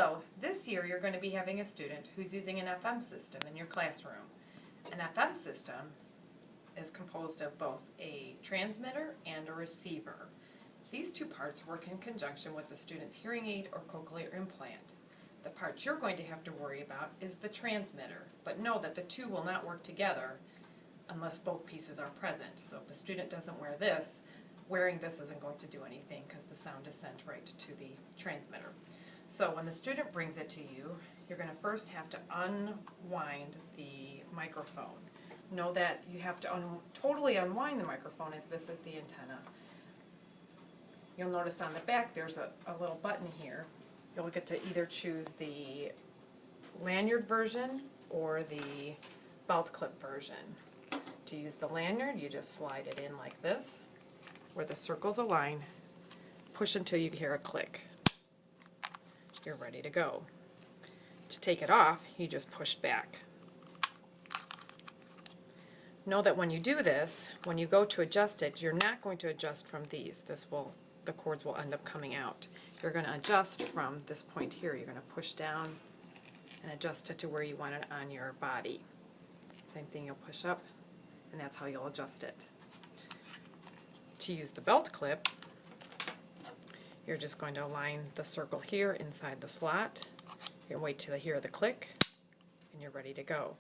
Hello, this year you're going to be having a student who's using an FM system in your classroom. An FM system is composed of both a transmitter and a receiver. These two parts work in conjunction with the student's hearing aid or cochlear implant. The part you're going to have to worry about is the transmitter, but know that the two will not work together unless both pieces are present. So if the student doesn't wear this, wearing this isn't going to do anything because the sound is sent right to the transmitter. So when the student brings it to you, you're going to first have to unwind the microphone. Know that you have to totally unwind the microphone, as this is the antenna. You'll notice on the back there's a little button here. You'll get to either choose the lanyard version or the belt clip version. To use the lanyard, you just slide it in like this, where the circles align, push until you hear a click. You're ready to go. To take it off, you just push back. Know that when you do this, when you go to adjust it, you're not going to adjust from these. The cords will end up coming out. You're going to adjust from this point here. You're going to push down and adjust it to where you want it on your body. Same thing, you'll push up, and that's how you'll adjust it. To use the belt clip, you're just going to align the circle here inside the slot. You're going to wait till you hear the click, and you're ready to go.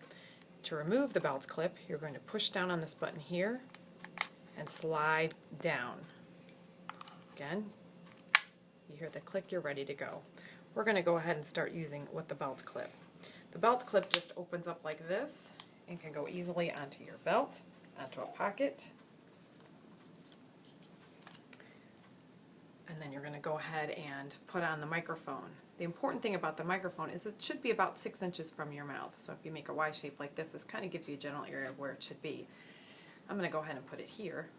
To remove the belt clip, you're going to push down on this button here and slide down. Again, you hear the click, you're ready to go. We're going to go ahead and start using with the belt clip. The belt clip just opens up like this and can go easily onto your belt, onto a pocket. And then you're going to go ahead and put on the microphone. The important thing about the microphone is it should be about 6 inches from your mouth. So if you make a Y shape like this kind of gives you a general area of where it should be. I'm going to go ahead and put it here,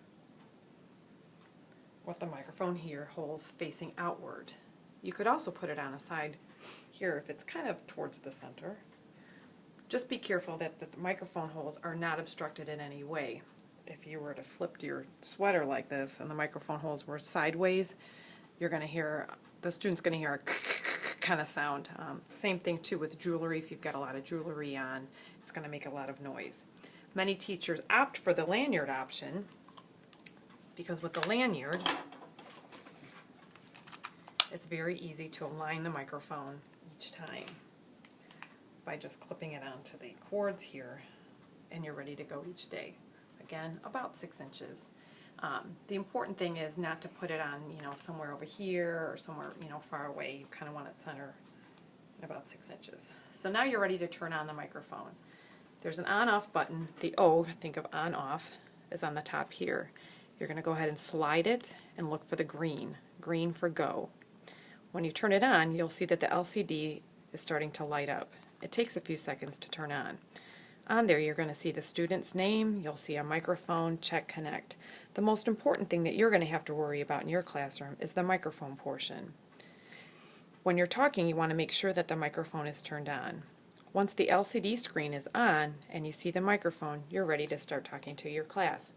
with the microphone here, holes facing outward. You could also put it on a side here if it's kind of towards the center. Just be careful that the microphone holes are not obstructed in any way. If you were to flip your sweater like this and the microphone holes were sideways, you're going to hear, the student's going to hear a kind of sound. Same thing too with jewelry. If you've got a lot of jewelry on, it's going to make a lot of noise. Many teachers opt for the lanyard option because with the lanyard, it's very easy to align the microphone each time by just clipping it onto the cords here, and you're ready to go each day. Again, about 6 inches. The important thing is not to put it on, somewhere over here or somewhere, far away. You kind of want it center at about 6 inches. So now you're ready to turn on the microphone. There's an on-off button. The O, think of on-off, is on the top here. You're going to go ahead and slide it and look for the green for go. When you turn it on, you'll see that the LCD is starting to light up. It takes a few seconds to turn on. On there, you're going to see the student's name, you'll see a microphone, check connect. The most important thing that you're going to have to worry about in your classroom is the microphone portion. When you're talking, you want to make sure that the microphone is turned on. Once the LCD screen is on and you see the microphone, you're ready to start talking to your class.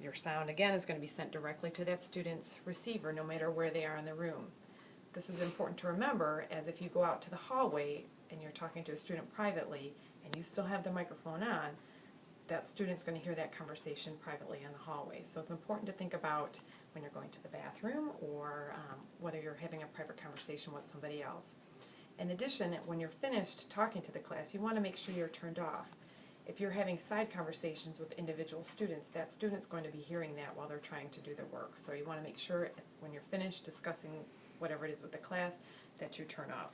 Your sound, again, is going to be sent directly to that student's receiver, no matter where they are in the room. This is important to remember, as if you go out to the hallway and you're talking to a student privately and you still have the microphone on, that student's going to hear that conversation privately in the hallway. So it's important to think about when you're going to the bathroom or whether you're having a private conversation with somebody else. In addition, when you're finished talking to the class, you want to make sure you're turned off. If you're having side conversations with individual students, that student's going to be hearing that while they're trying to do their work. So you want to make sure when you're finished discussing whatever it is with the class that you turn off.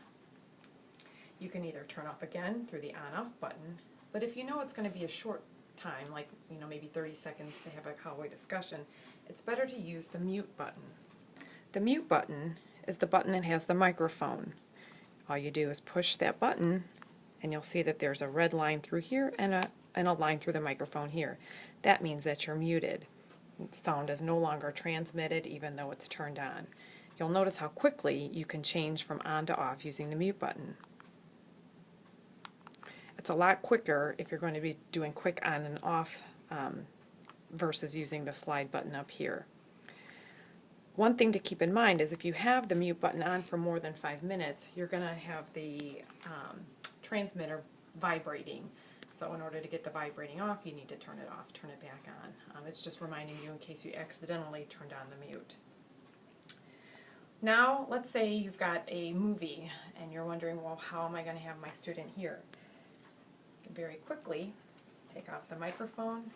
You can either turn off again through the on-off button, but if you know it's going to be a short time, like maybe 30 seconds to have a hallway discussion, it's better to use the mute button. The mute button is the button that has the microphone. All you do is push that button and you'll see that there's a red line through here and a line through the microphone here. That means that you're muted. Sound is no longer transmitted even though it's turned on. You'll notice how quickly you can change from on to off using the mute button. It's a lot quicker if you're going to be doing quick on and off versus using the slide button up here. One thing to keep in mind is if you have the mute button on for more than 5 minutes, you're going to have the transmitter vibrating. So in order to get the vibrating off, you need to turn it off, turn it back on. It's just reminding you in case you accidentally turned on the mute. Now, let's say you've got a movie and you're wondering, well, how am I going to have my student hear? You can very quickly take off the microphone,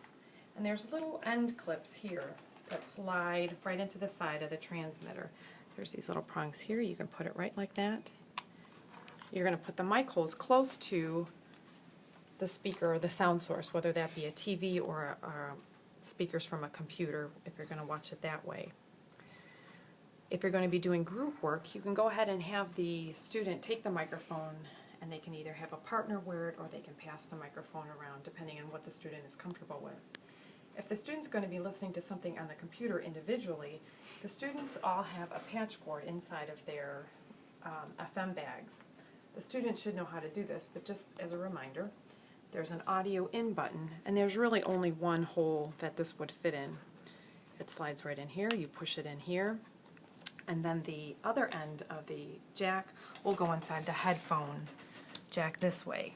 and there's little end clips here that slide right into the side of the transmitter. There's these little prongs here. You can put it right like that. You're going to put the mic holes close to the speaker or the sound source, whether that be a TV or speakers from a computer if you're going to watch it that way. If you're going to be doing group work, you can go ahead and have the student take the microphone, and they can either have a partner wear it or they can pass the microphone around depending on what the student is comfortable with. If the student's going to be listening to something on the computer individually, the students all have a patch cord inside of their FM bags. The student should know how to do this, but just as a reminder, there's an audio in button, and there's really only one hole that this would fit in. It slides right in here, you push it in here, and then the other end of the jack will go inside the headphone jack this way.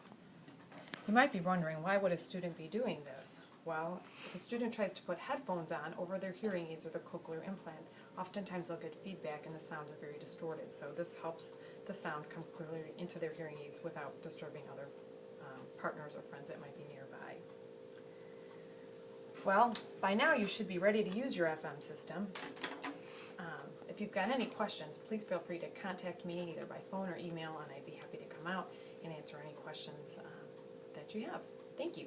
You might be wondering, why would a student be doing this? Well, if a student tries to put headphones on over their hearing aids or the cochlear implant, oftentimes they'll get feedback and the sound is very distorted. So this helps the sound come clearly into their hearing aids without disturbing other partners or friends that might be nearby. Well, by now you should be ready to use your FM system. If you've got any questions, please feel free to contact me either by phone or email, and I'd be happy to come out and answer any questions that you have. Thank you.